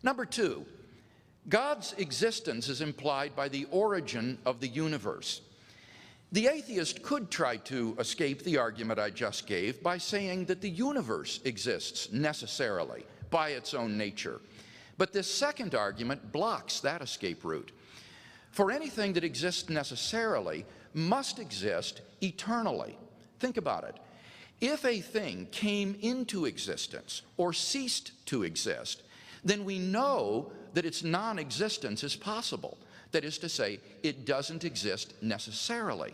Number two, God's existence is implied by the origin of the universe. The atheist could try to escape the argument I just gave by saying that the universe exists necessarily by its own nature. But this second argument blocks that escape route. For anything that exists necessarily must exist eternally. Think about it. If a thing came into existence or ceased to exist, then we know that its non-existence is possible. That is to say, it doesn't exist necessarily.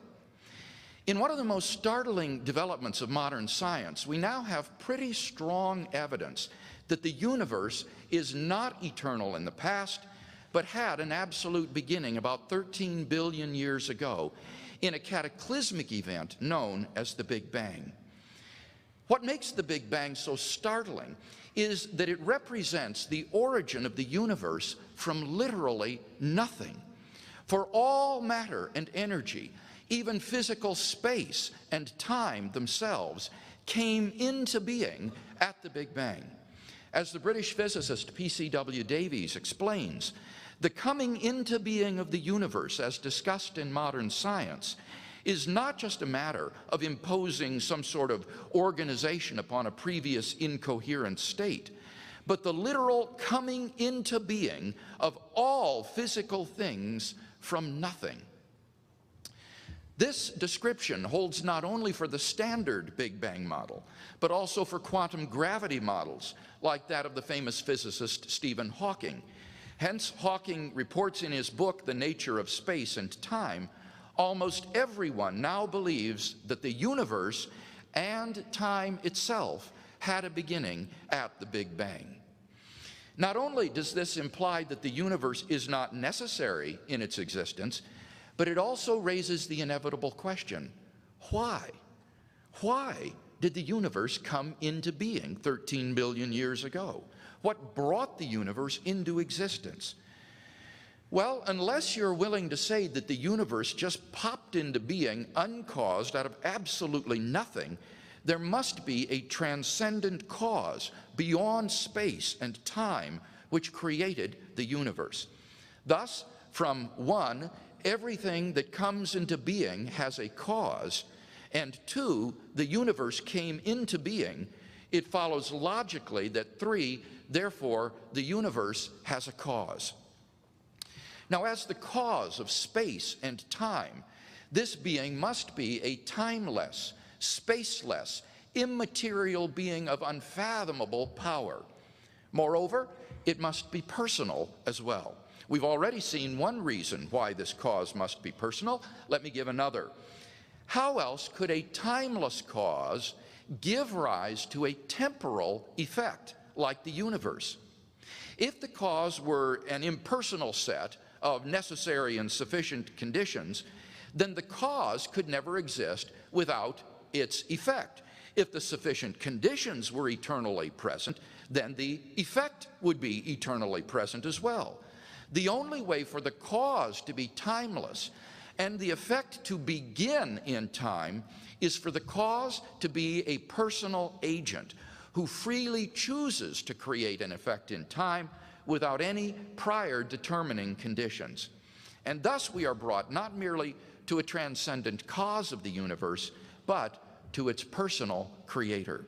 In one of the most startling developments of modern science, we now have pretty strong evidence that the universe is not eternal in the past, but had an absolute beginning about 13 billion years ago in a cataclysmic event known as the Big Bang. What makes the Big Bang so startling is that it represents the origin of the universe from literally nothing. For all matter and energy, even physical space and time themselves, came into being at the Big Bang. As the British physicist P.C.W. Davies explains, the coming into being of the universe, as discussed in modern science, is not just a matter of imposing some sort of organization upon a previous incoherent state, but the literal coming into being of all physical things from nothing. This description holds not only for the standard Big Bang model, but also for quantum gravity models, like that of the famous physicist Stephen Hawking. Hence, Hawking reports in his book, The Nature of Space and Time, almost everyone now believes that the universe and time itself had a beginning at the Big Bang. Not only does this imply that the universe is not necessary in its existence, but it also raises the inevitable question, why? Why did the universe come into being 13 billion years ago? What brought the universe into existence? Well, unless you're willing to say that the universe just popped into being uncaused out of absolutely nothing, there must be a transcendent cause beyond space and time which created the universe. Thus, from one, everything that comes into being has a cause, and two, the universe came into being, it follows logically that three, therefore, the universe has a cause. Now, as the cause of space and time, this being must be a timeless, spaceless, immaterial being of unfathomable power. Moreover, it must be personal as well. We've already seen one reason why this cause must be personal. Let me give another. How else could a timeless cause give rise to a temporal effect like the universe? If the cause were an impersonal set of necessary and sufficient conditions, then the cause could never exist without its effect. If the sufficient conditions were eternally present, then the effect would be eternally present as well. The only way for the cause to be timeless and the effect to begin in time is for the cause to be a personal agent who freely chooses to create an effect in time without any prior determining conditions. And thus we are brought not merely to a transcendent cause of the universe, but to its personal creator.